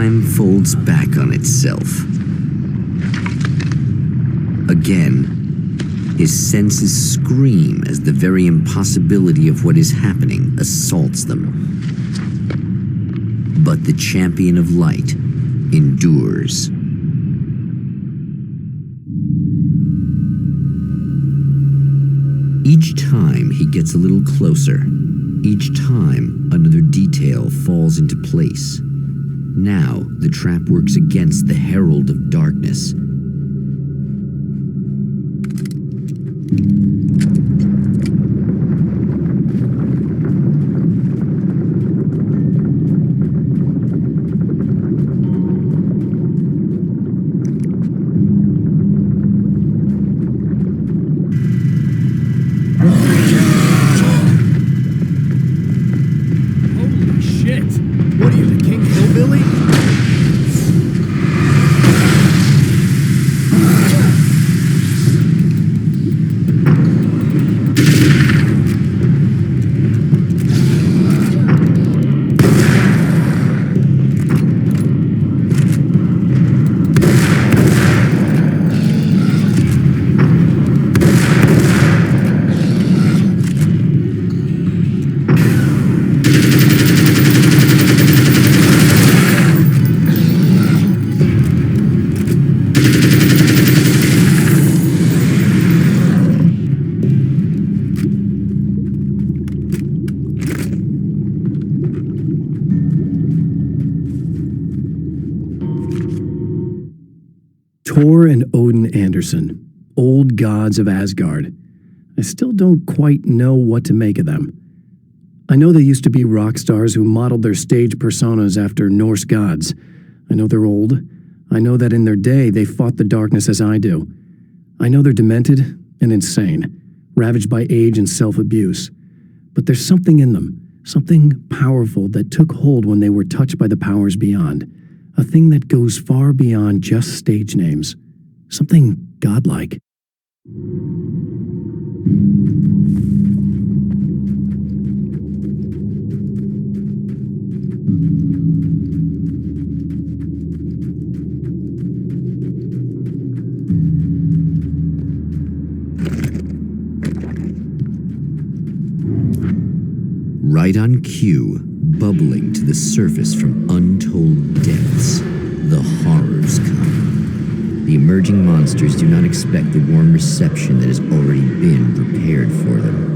time folds back on itself. Again, his senses scream as the very impossibility of what is happening assaults them. But the champion of light endures. Each time he gets a little closer. Each time another detail falls into place. Now the trap works against the herald of darkness. Thor and Odin Anderson, old gods of Asgard. I still don't quite know what to make of them. I know they used to be rock stars who modeled their stage personas after Norse gods. I know they're old. I know that in their day they fought the darkness as I do. I know they're demented and insane, ravaged by age and self-abuse. But there's something in them, something powerful that took hold when they were touched by the powers beyond. A thing that goes far beyond just stage names. Something godlike. Right on cue, bubbling to the surface from untold depths, the horrors come. The emerging monsters do not expect the warm reception that has already been prepared for them.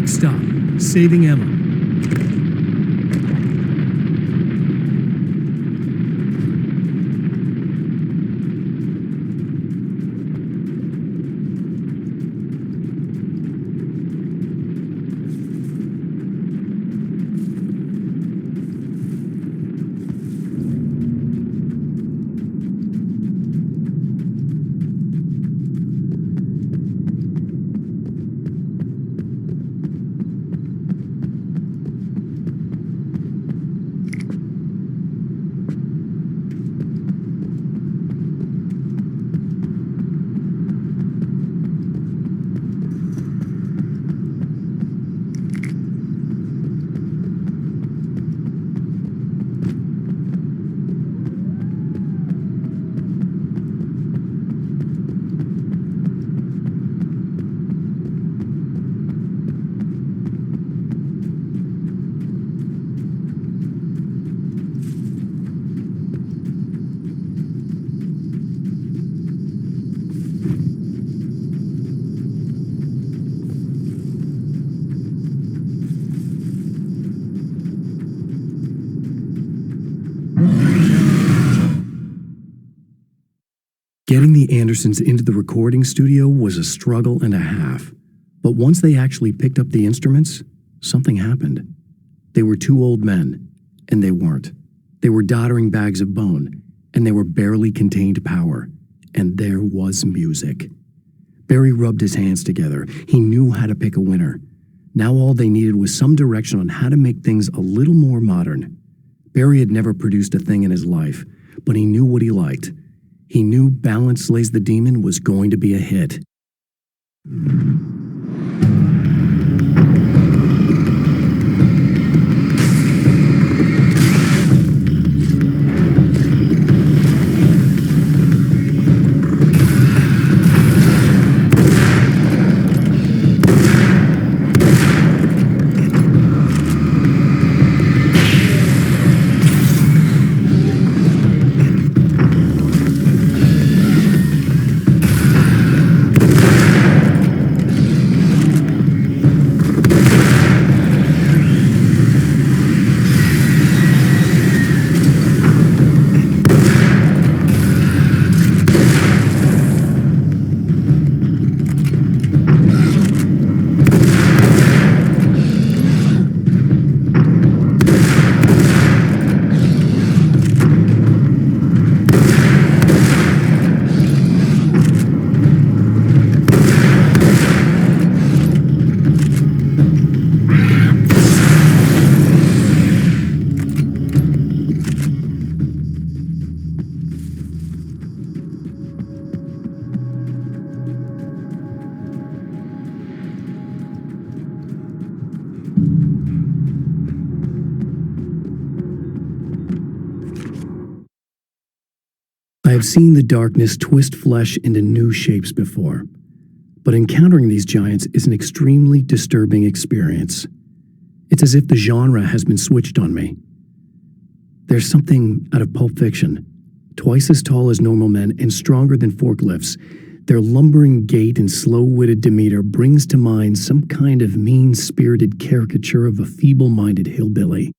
Stop. Saving Emma. Getting the Andersons into the recording studio was a struggle and a half. But once they actually picked up the instruments, something happened. They were two old men, and they weren't. They were doddering bags of bone, and they were barely contained power. And there was music. Barry rubbed his hands together. He knew how to pick a winner. Now all they needed was some direction on how to make things a little more modern. Barry had never produced a thing in his life, but he knew what he liked. He knew Balance Slays the Demon was going to be a hit. I have seen the darkness twist flesh into new shapes before, but encountering these giants is an extremely disturbing experience. It's as if the genre has been switched on me. There's something out of Pulp Fiction. Twice as tall as normal men and stronger than forklifts, their lumbering gait and slow-witted demeanor brings to mind some kind of mean-spirited caricature of a feeble-minded hillbilly.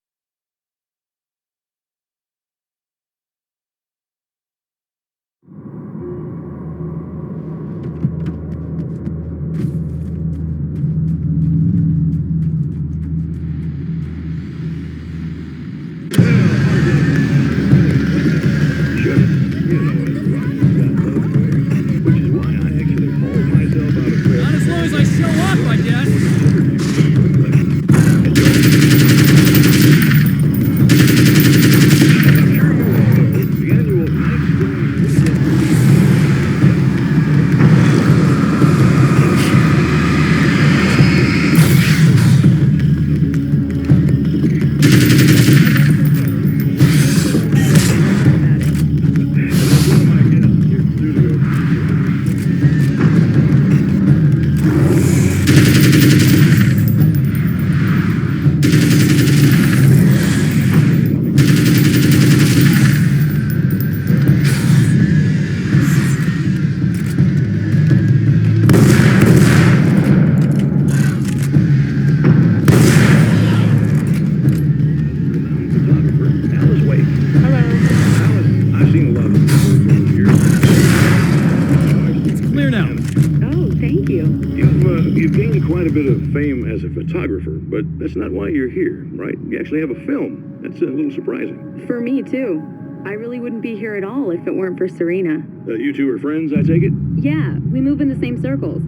Photographer, but that's not why you're here, right? You actually have a film. That's a little surprising. For me, too. I really wouldn't be here at all if it weren't for Serena. You two are friends, I take it? Yeah, we move in the same circles.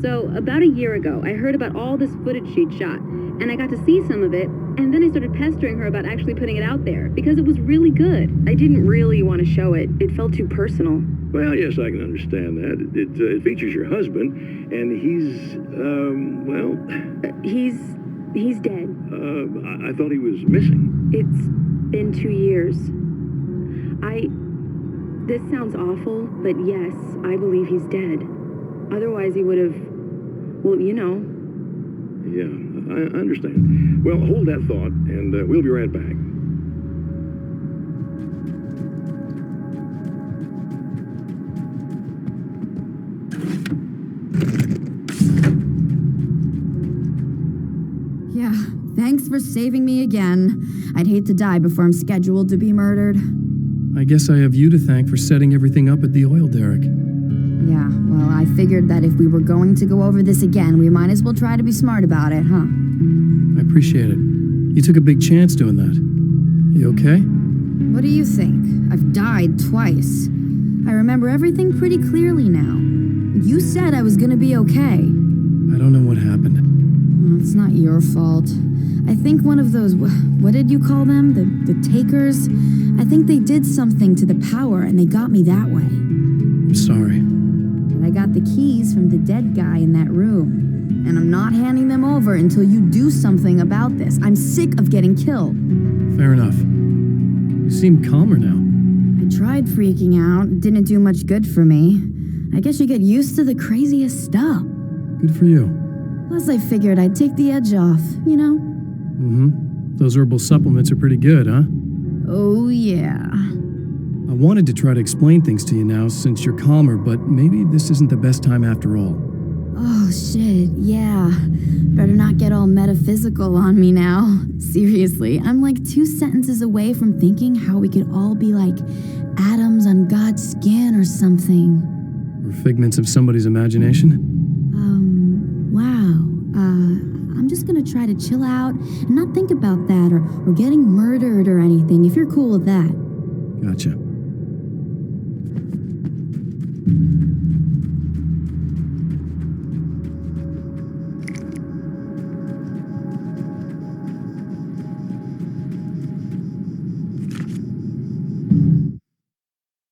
So, about a year ago, I heard about all this footage she'd shot, and I got to see some of it, and then I started pestering her about actually putting it out there, because it was really good. I didn't really want to show it. It felt too personal. Well, yes, I can understand that. It features your husband, and he's, well... He's dead. I thought he was missing. It's been 2 years. This sounds awful, but yes, I believe he's dead. Otherwise he would have, well, you know. Yeah, I understand. Well, hold that thought, and we'll be right back. Thanks for saving me again. I'd hate to die before I'm scheduled to be murdered. I guess I have you to thank for setting everything up at the oil derrick. Yeah, well, I figured that if we were going to go over this again, we might as well try to be smart about it, huh? I appreciate it. You took a big chance doing that. You okay? What do you think? I've died twice. I remember everything pretty clearly now. You said I was gonna be okay. I don't know what happened. Well, it's not your fault. I think one of those, what did you call them? The takers? I think they did something to the power and they got me that way. I'm sorry. But I got the keys from the dead guy in that room. And I'm not handing them over until you do something about this. I'm sick of getting killed. Fair enough. You seem calmer now. I tried freaking out. It didn't do much good for me. I guess you get used to the craziest stuff. Good for you. Plus, I figured I'd take the edge off, you know? Mm-hmm. Those herbal supplements are pretty good, huh? Oh, yeah. I wanted to try to explain things to you now since you're calmer, but maybe this isn't the best time after all. Oh, shit, yeah. Better not get all metaphysical on me now. Seriously, I'm like 2 sentences away from thinking how we could all be like atoms on God's skin or something. Or figments of somebody's imagination? Wow. I'm just gonna try to chill out and not think about that or getting murdered or anything, if you're cool with that. Gotcha.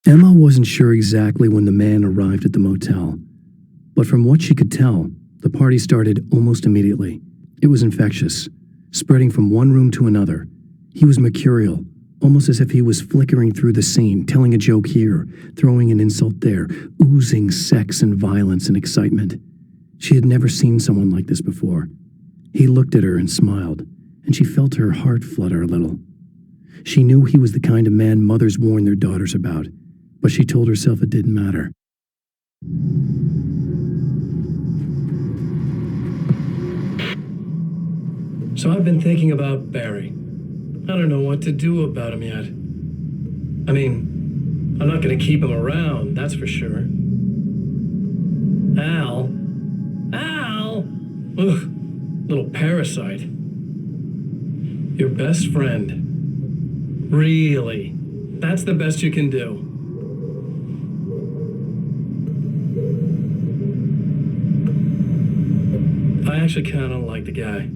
Emma wasn't sure exactly when the man arrived at the motel, but from what she could tell, the party started almost immediately. It was infectious, spreading from one room to another. He was mercurial, almost as if he was flickering through the scene, telling a joke here, throwing an insult there, oozing sex and violence and excitement. She had never seen someone like this before. He looked at her and smiled, and she felt her heart flutter a little. She knew he was the kind of man mothers warn their daughters about, but she told herself it didn't matter. So I've been thinking about Barry. I don't know what to do about him yet. I mean, I'm not going to keep him around, that's for sure. Al? Ugh, little parasite. Your best friend. Really? That's the best you can do. I actually kind of like the guy.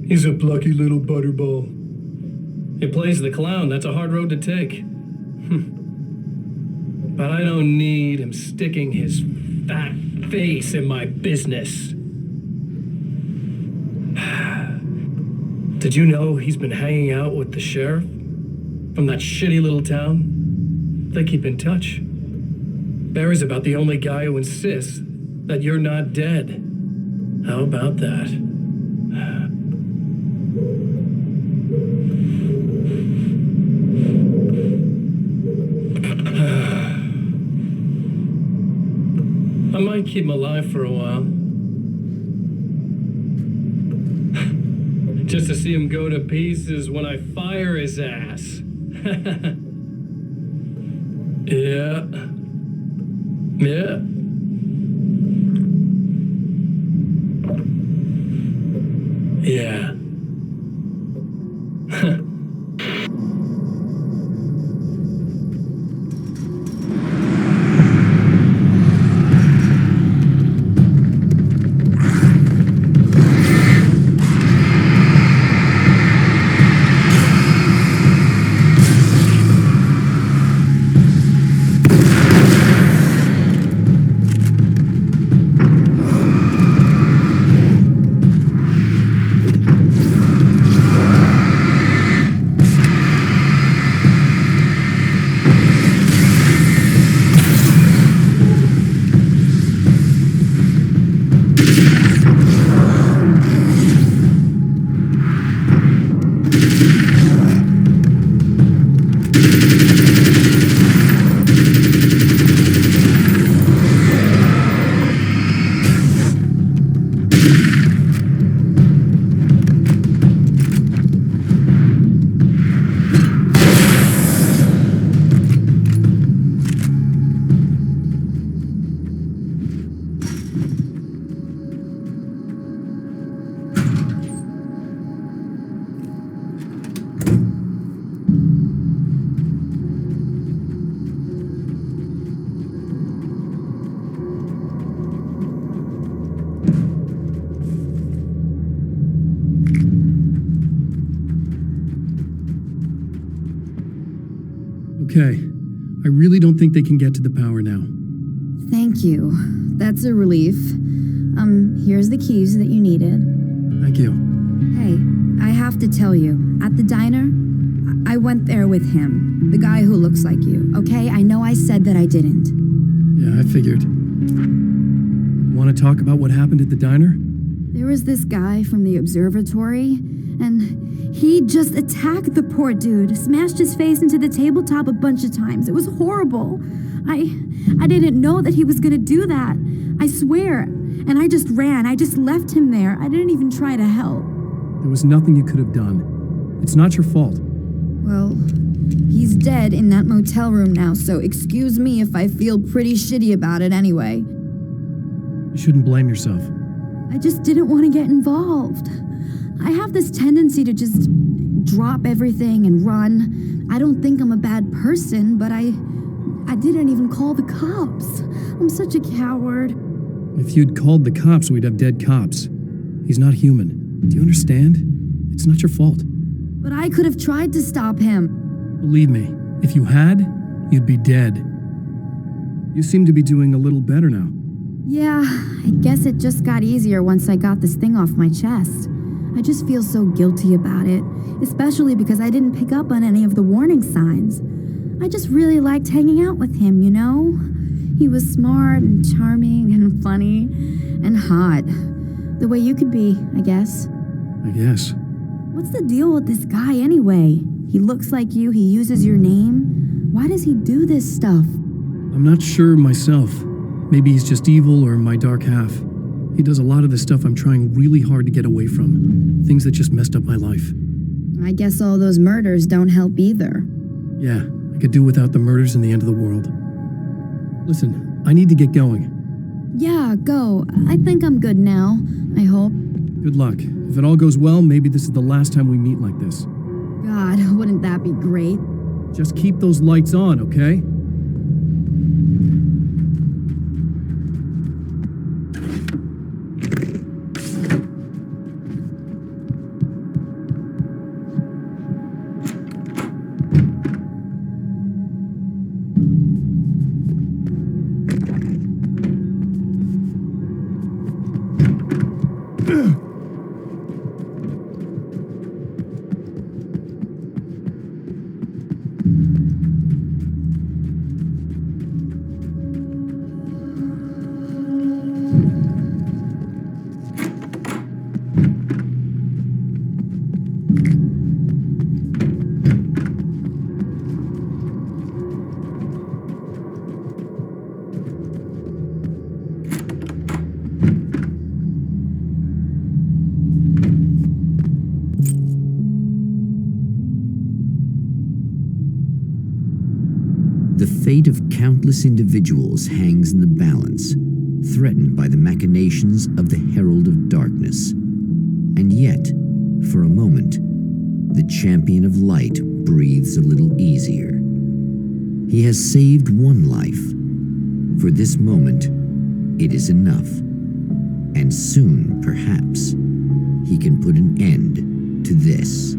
He's a plucky little butterball. He plays the clown. That's a hard road to take. But I don't need him sticking his fat face in my business. Did you know he's been hanging out with the sheriff from that shitty little town? They keep in touch. Barry's about the only guy who insists that you're not dead. How about that? I might keep him alive for a while. Just to see him go to pieces when I fire his ass. Yeah. Yeah. Yeah. okay. I really don't think they can get to the power now. Thank you. That's a relief. Here's the keys that you needed. Thank you. Hey, I have to tell you, at the diner, I went there with him, the guy who looks like you, okay? I know I said that I didn't. Yeah, I figured. Want to talk about what happened at the diner? There was this guy from the observatory, and he just attacked the poor dude, smashed his face into the tabletop a bunch of times. It was horrible. I didn't know that he was gonna do that. I swear. And I just ran. I just left him there. I didn't even try to help. There was nothing you could have done. It's not your fault. Well, he's dead in that motel room now, so excuse me if I feel pretty shitty about it anyway. You shouldn't blame yourself. I just didn't want to get involved. I have this tendency to just drop everything and run. I don't think I'm a bad person, but I didn't even call the cops. I'm such a coward. If you'd called the cops, we'd have dead cops. He's not human. Do you understand? It's not your fault. But I could have tried to stop him. Believe me, if you had, you'd be dead. You seem to be doing a little better now. Yeah, I guess it just got easier once I got this thing off my chest. I just feel so guilty about it, especially because I didn't pick up on any of the warning signs. I just really liked hanging out with him, you know? He was smart and charming and funny and hot. The way you could be, I guess. I guess. What's the deal with this guy anyway? He looks like you, he uses your name. Why does he do this stuff? I'm not sure myself. Maybe he's just evil or my dark half. He does a lot of the stuff I'm trying really hard to get away from. Things that just messed up my life. I guess all those murders don't help either. Yeah, I could do without the murders and the end of the world. Listen, I need to get going. Yeah, go. I think I'm good now. I hope. Good luck. If it all goes well, maybe this is the last time we meet like this. God, wouldn't that be great? Just keep those lights on, okay? The fate of countless individuals hangs in the balance, threatened by the machinations of the Herald of Darkness. And yet, for a moment, the champion of light breathes a little easier. He has saved one life. For this moment, it is enough. And soon, perhaps, he can put an end to this.